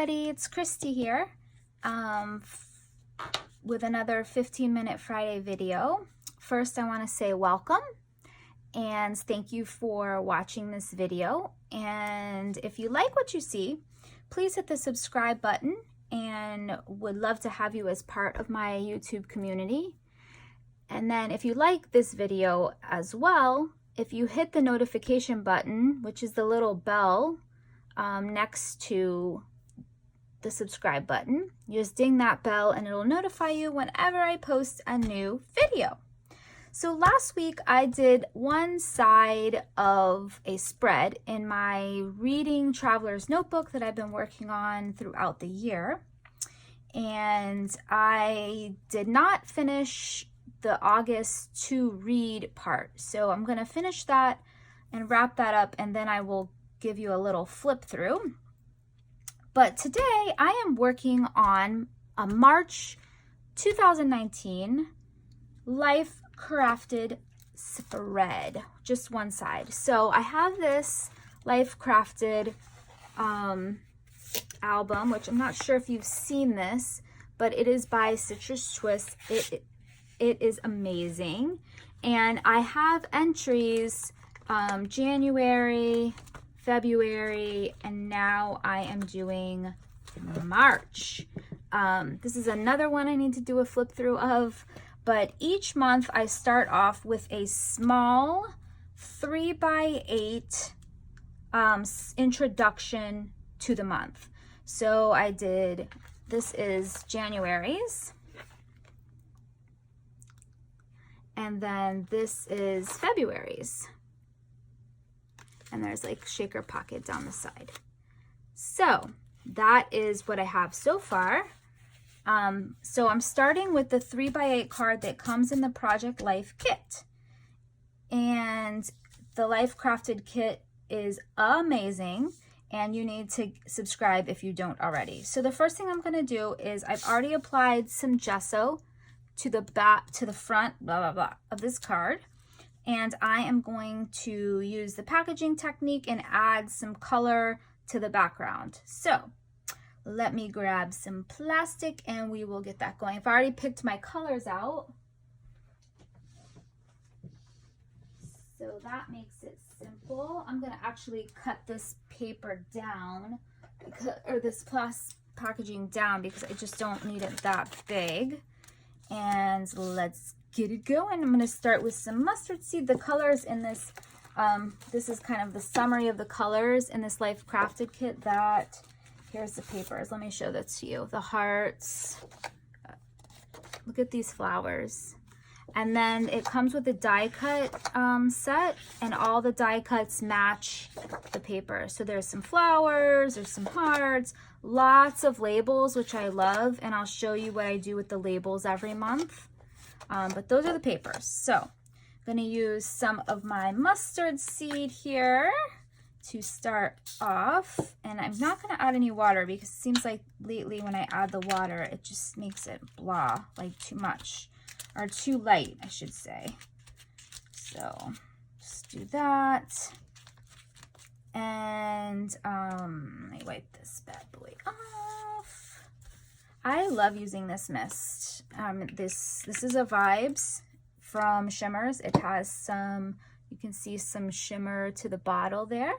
everybody, it's Christy here with another 15-minute Friday video. First, I want to say welcome and thank you for watching this video. And if you like what you see, please hit the subscribe button, and would love to have you as part of my YouTube community. And then if you like this video as well, if you hit the notification button, which is the little bell next to the subscribe button, you just ding that bell and it'll notify you whenever I post a new video. So last week I did one side of a spread in my Reading Traveler's Notebook that I've been working on throughout the year. And I did not finish the August to read part. So I'm going to finish that and wrap that up, and then I will give you a little flip through. But today I am working on a March 2019 Life Crafted spread, just one side. So I have this Life Crafted album, which I'm not sure if you've seen this, but it is by Citrus Twist. It is amazing. And I have entries January, February, and now I am doing March. This is another one I need to do a flip through of, but each month I start off with a small 3x8 introduction to the month. So I did, this is January's, and then this is February's. And there's like shaker pocket down the side. So that is what I have so far. So I'm starting with the 3x8 card that comes in the Project Life kit. And the Life Crafted kit is amazing, and you need to subscribe if you don't already. So the first thing I'm going to do is I've already applied some gesso to the back, to the front, of this card. And I am going to use the packaging technique and add some color to the background. So let me grab some plastic and we will get that going. I've already picked my colors out, so that makes it simple. I'm gonna actually cut this paper down, or this packaging down, because I just don't need it that big. And let's get it going. I'm going to start with some mustard seed. The colors in this, this is kind of the summary of the colors in this Life Crafted kit. That, here's the papers. Let me show that to you. The hearts. Look at these flowers. And then it comes with a die cut set, and all the die cuts match the paper. So there's some flowers, there's some hearts, lots of labels, which I love, and I'll show you what I do with the labels every month. But those are the papers. So I'm going to use some of my mustard seed here to start off. And I'm not going to add any water, because it seems like lately when I add the water, it just makes it blah, like too much. Or too light, I should say. So just do that. And let me wipe this bad boy off. I love using this mist. This is a Vibes from Shimmers. It has some, you can see some shimmer to the bottle there.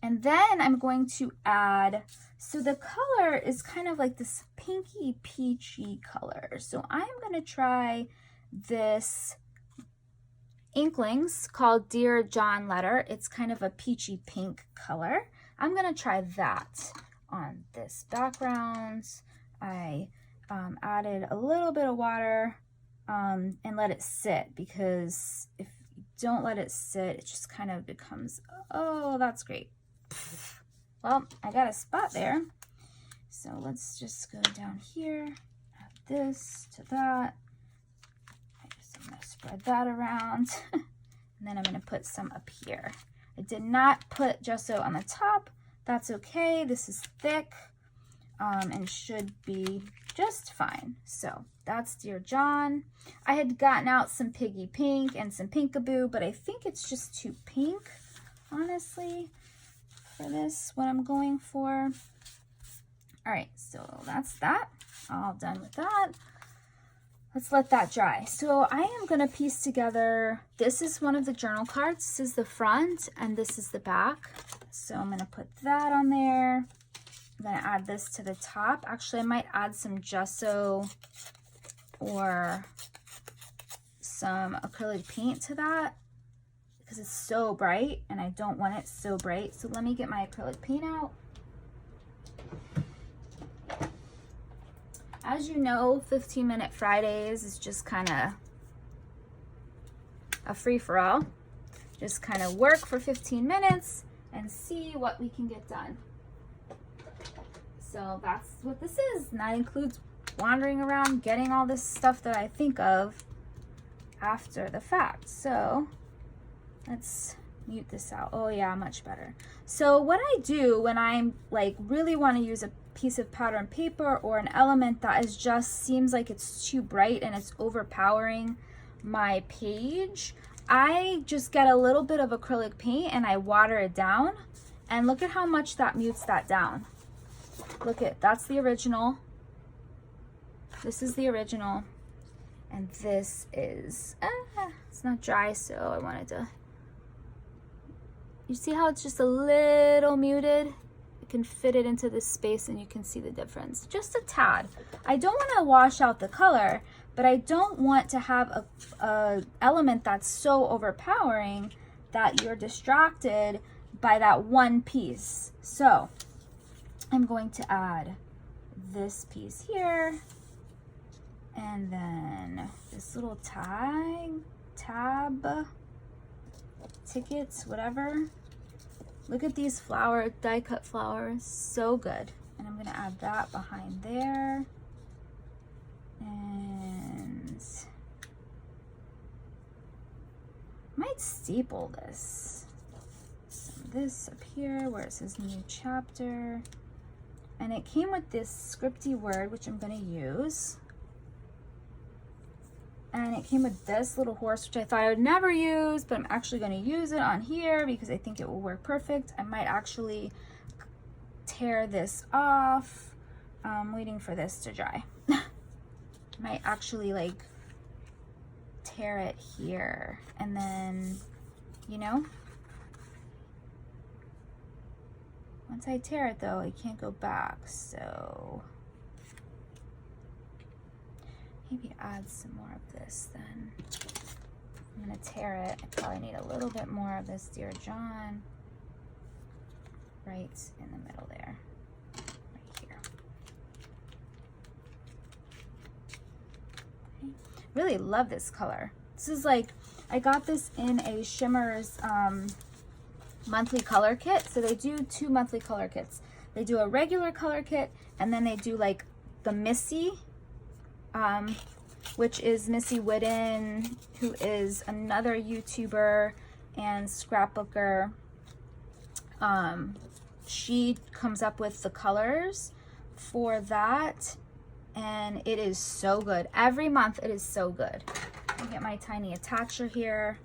And then I'm going to add, so the color is kind of like this pinky peachy color. So I'm going to try this Inklings called Dear John Letter. It's kind of a peachy pink color. I'm going to try that on this background. I added a little bit of water and let it sit, because if you don't let it sit, it just kind of becomes, oh, that's great. Well, I got a spot there. So let's just go down here, add this to that. I'm going to spread that around. And then I'm going to put some up here. I did not put gesso on the top. That's okay. This is thick and should be just fine. So that's Dear John. I had gotten out some Piggy Pink and some Pinkaboo, but I think it's just too pink, honestly, for this, what I'm going for. All right, so that's that. All done with that. Let's let that dry. So I am gonna piece together, this is one of the journal cards. This is the front and this is the back. So I'm gonna put that on there. I'm gonna add this to the top. Actually, I might add some gesso or some acrylic paint to that because it's so bright and I don't want it so bright. So let me get my acrylic paint out. As you know, 15-minute Fridays is just kind of a free-for-all. Just kind of work for 15 minutes and see what we can get done. So that's what this is. And that includes wandering around, getting all this stuff that I think of after the fact. So let's mute this out. Oh yeah, much better. So what I do when I'm like really want to use a piece of pattern paper or an element that is just seems like it's too bright and it's overpowering my page, I just get a little bit of acrylic paint and I water it down, and look at how much that mutes that down. Look at, that's the original. This is the original, and this is it's not dry, so I wanted to, you see how it's just a little muted? You can fit it into this space and you can see the difference, just a tad. I don't want to wash out the color, but I don't want to have a element that's so overpowering that you're distracted by that one piece. So I'm going to add this piece here, and then this little tab, tickets, whatever. Look at these flower, die cut flowers, so good. And I'm gonna add that behind there. And I might staple this. Some of this up here where it says new chapter. And it came with this scripty word, which I'm gonna use. And it came with this little horse, which I thought I would never use, but I'm actually going to use it on here because I think it will work perfect. I might actually tear this off. I'm waiting for this to dry. Might actually like tear it here, and then, you know, once I tear it though, I can't go back, so maybe add some more of this then. I'm gonna tear it. I probably need a little bit more of this Dear John right in the middle there, right here. Okay. Really love this color. This is like, I got this in a Shimmers monthly color kit. So they do 2 monthly color kits. They do a regular color kit, and then they do like the Missy, which is Missy Whitten, who is another YouTuber and scrapbooker. She comes up with the colors for that, and it is so good. Every month it is so good. I get my tiny attacher here.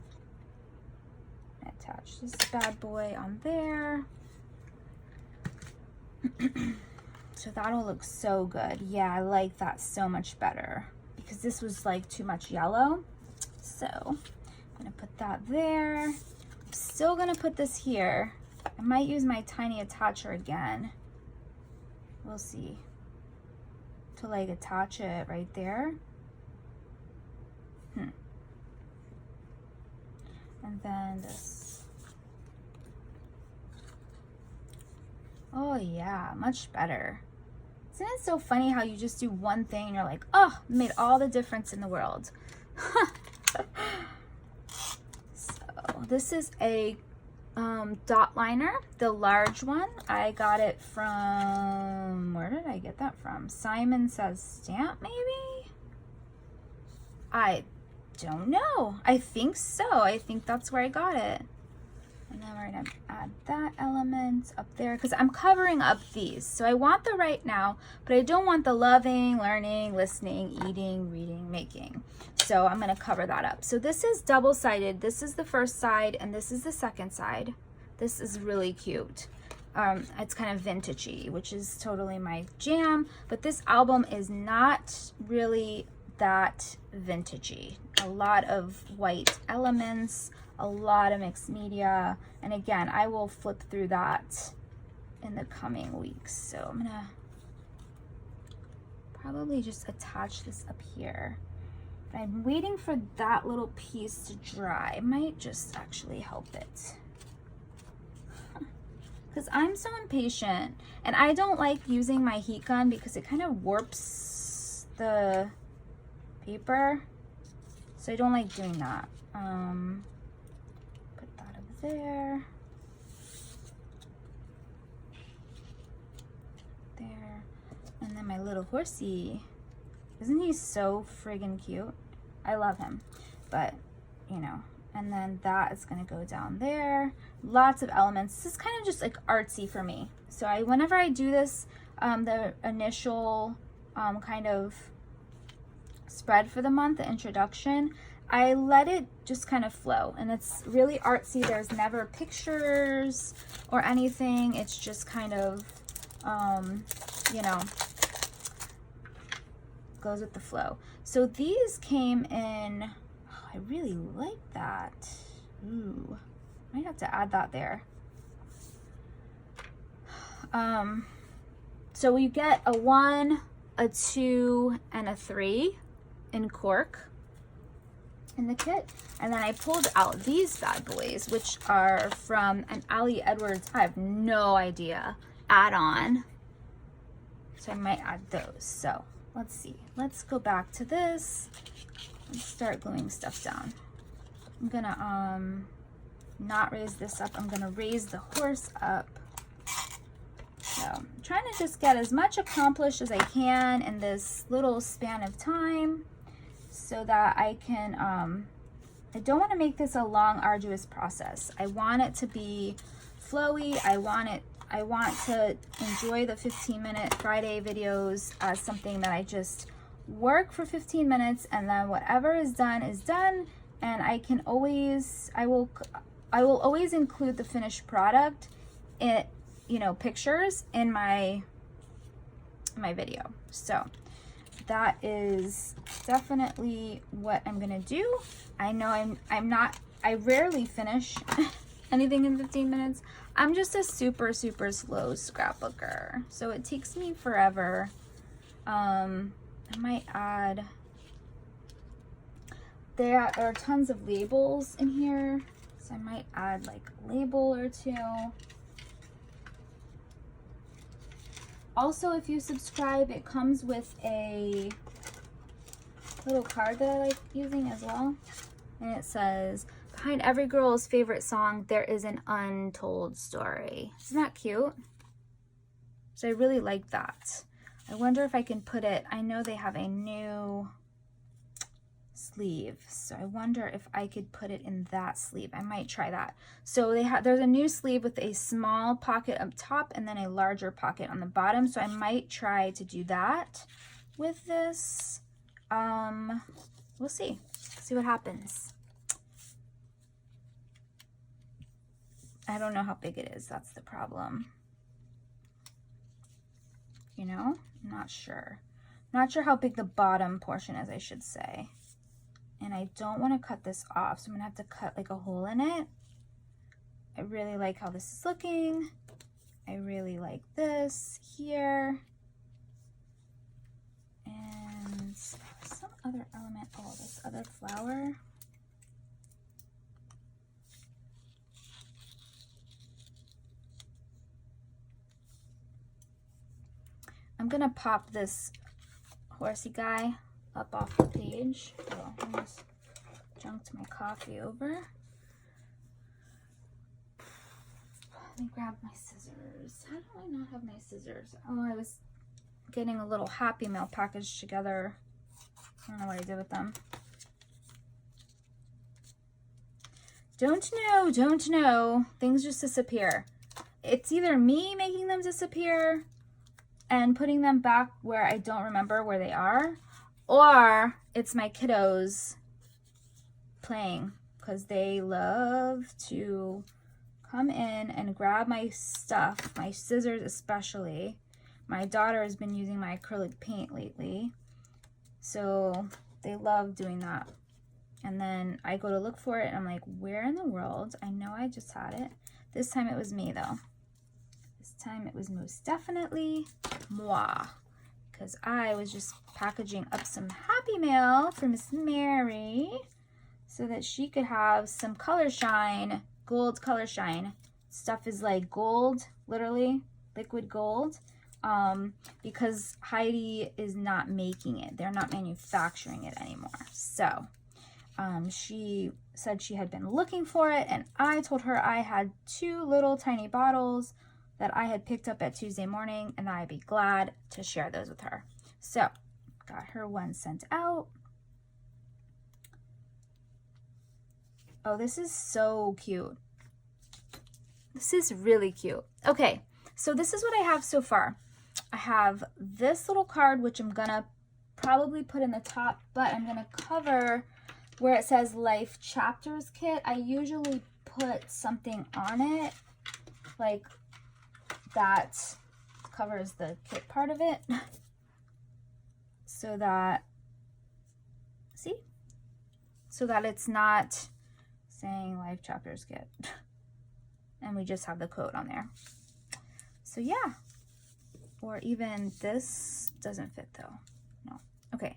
Attach this bad boy on there. So that'll look so good. Yeah, I like that so much better because this was like too much yellow. So I'm gonna put that there. I'm still gonna put this here. I might use my tiny attacher again. We'll see. To like attach it right there. And then this. Oh yeah, much better. Isn't it so funny how you just do one thing and you're like, oh, it made all the difference in the world. So this is a dot liner, the large one. I got it from, where did I get that from? Simon Says Stamp, maybe? I don't know. I think so. I think that's where I got it. And then we're gonna add that element up there because I'm covering up these. So I want the right now, but I don't want the loving, learning, listening, eating, reading, making. So I'm gonna cover that up. So this is double-sided. This is the first side and this is the second side. This is really cute. It's kind of vintagey, which is totally my jam, but this album is not really that vintagey. A lot of white elements, a lot of mixed media, and again, I will flip through that in the coming weeks. So I'm gonna probably just attach this up here. But I'm waiting for that little piece to dry. It might just actually help it. Because I'm so impatient, and I don't like using my heat gun because it kind of warps the paper. So I don't like doing that. Put that over there. There. And then my little horsey. Isn't he so friggin' cute? I love him. But, you know, and then that is going to go down there. Lots of elements. This is kind of just like artsy for me. So whenever I do this, the initial kind of spread for the month, the introduction, I let it just kind of flow, and it's really artsy. There's never pictures or anything. It's just kind of, you know, goes with the flow. So these came in, oh, I really like that. Ooh, might have to add that there. So you get a 1, a 2, and a 3 in cork in the kit. And then I pulled out these bad boys, which are from an Ali Edwards, I have no idea, add-on. So I might add those. So let's see. Let's go back to this and start gluing stuff down. I'm gonna not raise this up. I'm gonna raise the horse up. So I'm trying to just get as much accomplished as I can in this little span of time, so that I can, I don't want to make this a long, arduous process. I want it to be flowy. I want to enjoy the 15-minute Friday videos as something that I just work for 15 minutes, and then whatever is done, and I can always, I will always include the finished product, you know, pictures in my video. So that is definitely what I'm gonna do. I know I rarely finish anything in 15 minutes. I'm just a super slow scrapbooker, so it takes me forever. I might add, there are tons of labels in here, so I might add like a label or two. Also, if you subscribe, it comes with a little card that I like using as well. And it says, behind every girl's favorite song, there is an untold story. Isn't that cute? So I really like that. I wonder if I can put it, I know they have a new sleeve, so I wonder if I could put it in that sleeve. I might try that. So there's a new sleeve with a small pocket up top and then a larger pocket on the bottom, so I might try to do that with this. We'll see what happens. I don't know how big it is, that's the problem. You know, I'm not sure how big the bottom portion is, I should say. And I don't want to cut this off, so I'm gonna have to cut like a hole in it. I really like how this is looking. I really like this here. And some other element, oh, this other flower. I'm gonna pop this horsey guy up off the page. Oh, I almost junked my coffee over. Let me grab my scissors. How do I not have my scissors? Oh, I was getting a little Happy Meal package together. I don't know what I did with them. Don't know. Things just disappear. It's either me making them disappear and putting them back where I don't remember where they are, or it's my kiddos playing, because they love to come in and grab my stuff, my scissors especially. My daughter has been using my acrylic paint lately, so they love doing that. And then I go to look for it and I'm like, where in the world? I know I just had it. This time it was me though. This time it was most definitely moi, because I was just packaging up some happy mail for Miss Mary so that she could have some color shine, gold color shine. Stuff is like gold, literally liquid gold, because Heidi is not making it. They're not manufacturing it anymore. So she said she had been looking for it, and I told her I had 2 little tiny bottles that I had picked up at Tuesday morning, and I'd be glad to share those with her. So got her one sent out. Oh, this is so cute. This is really cute. Okay, so this is what I have so far. I have this little card, which I'm gonna probably put in the top, but I'm gonna cover where it says Life Chapters Kit. I usually put something on it, like that covers the kit part of it, so that, see? So that it's not saying Life Chapters Kit. And we just have the quote on there. So yeah. Or even this doesn't fit though. No. Okay.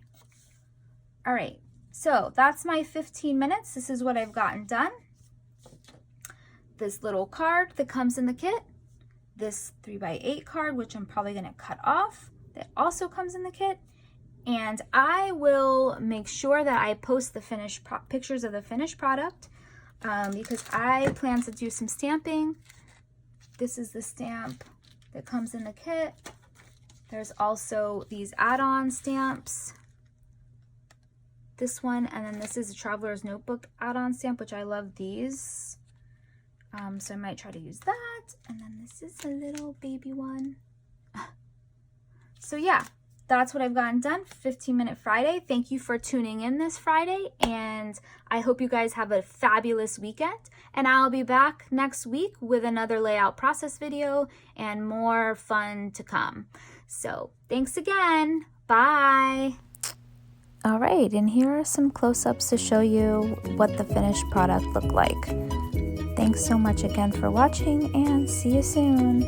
All right. So that's my 15 minutes. This is what I've gotten done. This little card that comes in the kit. This 3x8 card, which I'm probably going to cut off, that also comes in the kit. And I will make sure that I post the finished pictures of the finished product, because I plan to do some stamping. This is the stamp that comes in the kit. There's also these add-on stamps. This one, and then this is a Traveler's Notebook add-on stamp, which I love these. So I might try to use that. And then this is a little baby one. So yeah, that's what I've gotten done. 15-minute Friday. Thank you for tuning in this Friday, and I hope you guys have a fabulous weekend. And I'll be back next week with another layout process video and more fun to come. So thanks again. Bye. All right, and here are some close-ups to show you what the finished product looked like. Thanks so much again for watching, and see you soon.